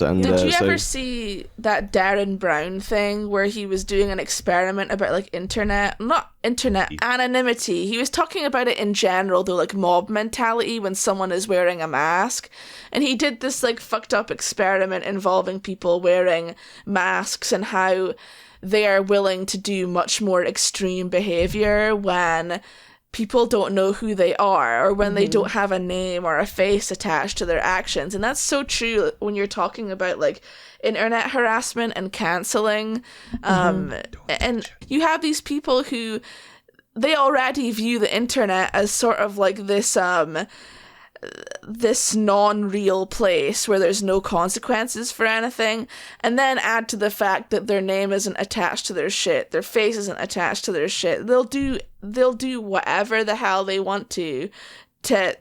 And did you ever see that Darren Brown thing where he was doing an experiment about like anonymity? He was talking about it in general, though, like mob mentality when someone is wearing a mask. And he did this like fucked up experiment involving people wearing masks and how they are willing to do much more extreme behavior when people don't know who they are or when they don't have a name or a face attached to their actions. And that's so true when you're talking about like internet harassment and canceling. And you have these people who they already view the internet as sort of like this non-real place where there's no consequences for anything, and then add to the fact that their name isn't attached to their shit, their face isn't attached to their shit. They'll do whatever the hell they want to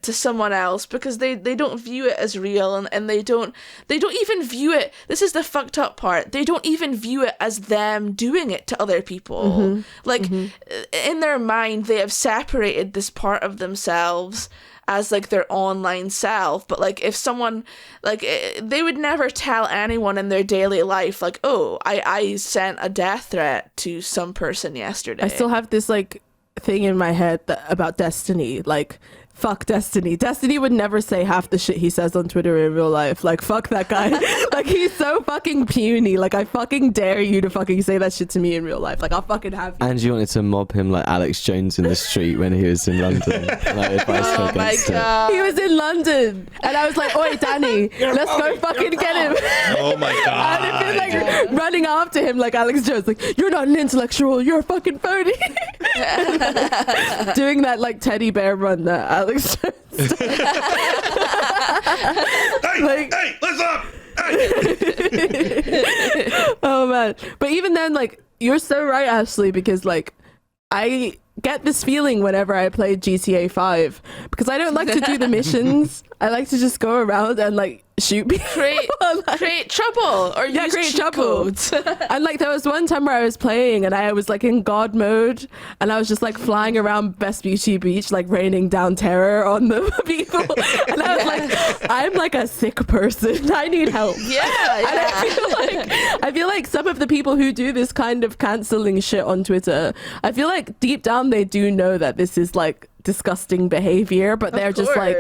someone else because they don't view it as real, and they don't even view it, this is the fucked up part, they don't even view it as them doing it to other people. In their mind they have separated this part of themselves as like their online self, but like if someone like they would never tell anyone in their daily life like, oh, I sent a death threat to some person yesterday. I still have this like thing in my head about Destiny, like fuck Destiny. Destiny would never say half the shit he says on Twitter in real life. Like, fuck that guy. Like, he's so fucking puny. Like, I fucking dare you to fucking say that shit to me in real life. Like, I'll fucking have you. And you wanted to mob him like Alex Jones in the street when he was in London. Like, oh my god. He was in London. And I was like, oi, Danny, let's go fucking get him. Oh my god. And I'd be like running after him like Alex Jones. Like, you're not an intellectual. You're a fucking phony. Doing that like teddy bear run that Alex Jones does. Hey, listen up! Hey. Oh man. But even then, like, you're so right, Ashley, because like I get this feeling whenever I play GTA 5 because I don't like to do the missions. I like to just go around and like shoot people. Create trouble or use create cheat trouble. codes. And like there was one time where I was playing and I was like in God mode and I was just like flying around Best Beauty Beach like raining down terror on the people, and I was like, I'm like a sick person, I need help. And I feel like some of the people who do this kind of cancelling shit on Twitter, I feel like deep down they do know that this is like disgusting behavior, but they're just like,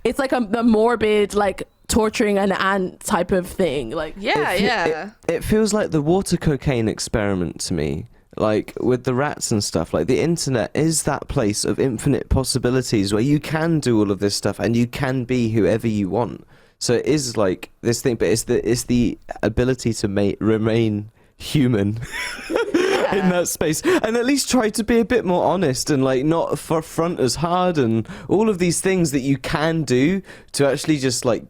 it's like a morbid like torturing an ant type of thing. Like it feels like the water cocaine experiment to me, like with the rats and stuff. Like the internet is that place of infinite possibilities where you can do all of this stuff and you can be whoever you want. So it is like this thing, but it's the ability to remain human in that space, and at least try to be a bit more honest and like not front as hard and all of these things that you can do to actually just like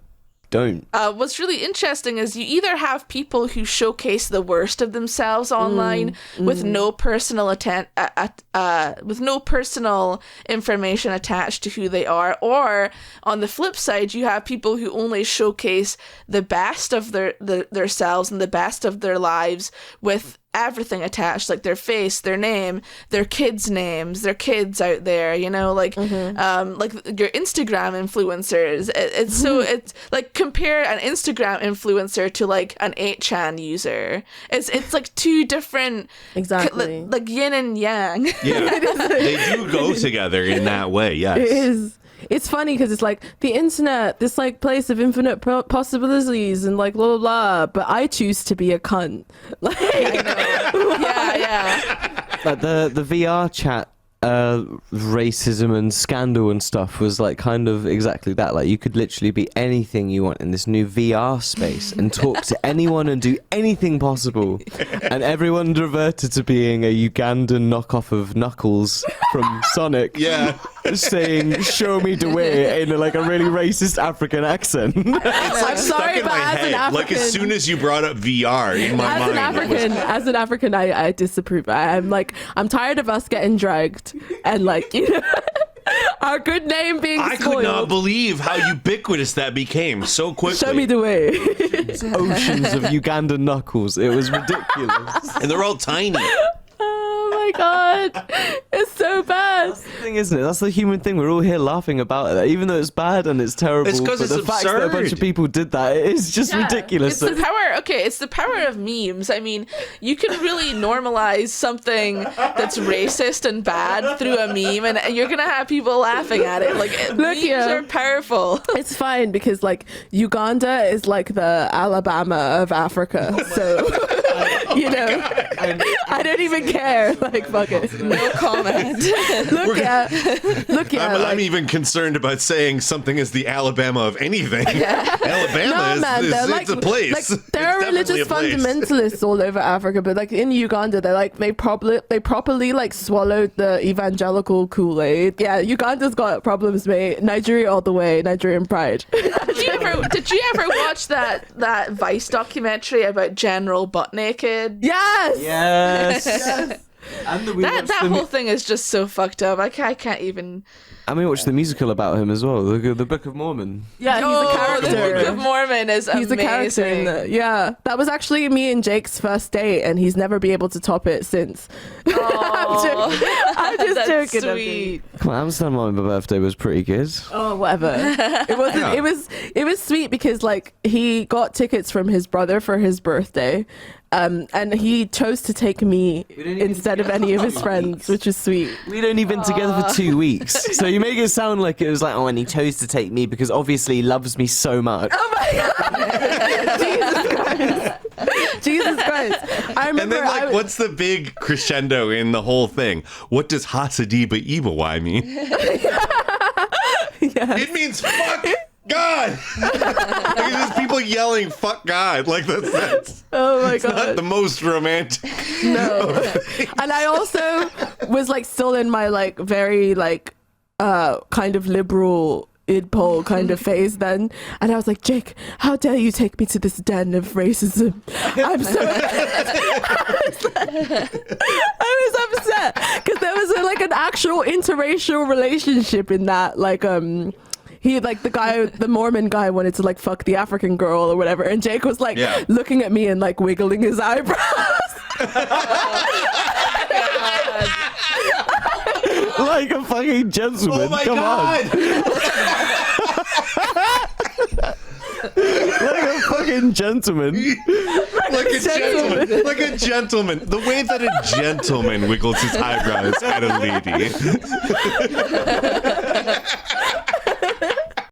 don't. What's really interesting is you either have people who showcase the worst of themselves online with no personal with no personal information attached to who they are, or on the flip side you have people who only showcase the best of their selves and the best of their lives with everything attached, like their face, their name, their kids' names, their kids out there, you know, like like your Instagram influencers. It's like compare an Instagram influencer to like an 8chan user. It's like two different, exactly, like yin and yang. Yeah, they do go together in that way. Yes, it is. It's funny because it's like the internet, this like place of infinite possibilities and like blah blah blah, but I choose to be a cunt. Like, Like the VR chat racism and scandal and stuff was like kind of exactly that. Like you could literally be anything you want in this new VR space and talk to anyone and do anything possible, and everyone reverted to being a Ugandan knockoff of Knuckles from Sonic, saying "show me the way" in like a really racist African accent. It's like I'm sorry, stuck in but my as an head. African, Like as soon as you brought up VR in my mind, as an African, I disapprove. I'm tired of us getting dragged and like, you know, our good name being spoiled. I could not believe how ubiquitous that became so quickly. Show me the way. Oceans of Ugandan Knuckles. It was ridiculous. And they're all tiny. Oh my god, it's so bad. That's the thing, isn't it? That's the human thing. We're all here laughing about it, even though it's bad and it's terrible. It's 'cause but it's the fact that a bunch absurd. of people did that, it is just ridiculous. It's the power. Okay, it's the power of memes. I mean, you can really normalize something that's racist and bad through a meme, and you're gonna have people laughing at it. Like memes yeah. are powerful. It's fine because like Uganda is like the Alabama of Africa, so you know, I don't even care. Like fuck it. No comment. Look, I'm even concerned about saying something is the Alabama of anything. Alabama it's a place. Like, there are religious fundamentalists all over Africa, but like in Uganda, they properly like swallowed the evangelical Kool-Aid. Yeah, Uganda's got problems, mate. Nigeria all the way. Nigerian pride. Did you ever watch that Vice documentary about General Butt Naked? Yes. Yes. And That whole thing is just so fucked up. I can't even. And we watched the musical about him as well, the Book of Mormon. Yeah, he's a character. The Book of Mormon is He's amazing. a character in that. Yeah, that was actually me and Jake's first date, and he's never been able to top it since. I'm just That's joking. sweet. Come on, Amsterdam on my birthday was pretty good. Oh, whatever. It wasn't. It was sweet because like he got tickets from his brother for his birthday, and he chose to take me instead of any of his friends, which is sweet. We'd only been together for 2 weeks. So you make it sound like it was like, oh, and he chose to take me because obviously he loves me so much. Oh my god! Jesus Christ! I remember. And then, like, what's the big crescendo in the whole thing? What does Hasadiba Ibawai mean? It means fuck God. Like, there's people yelling "fuck God" like that's Oh my it's not god! the most romantic. No. And I also was like still in my like very like kind of liberal idpol kind of phase then, and I was like, Jake, how dare you take me to this den of racism? I'm so I was upset because there was like an actual interracial relationship in that, like he like the Mormon guy wanted to like fuck the African girl or whatever, and Jake was like looking at me and like wiggling his eyebrows. Like a fucking gentleman. Oh my Come God. on. Like a fucking gentleman. Like a gentleman. Like a gentleman. The way that a gentleman wiggles his eyebrows at a lady.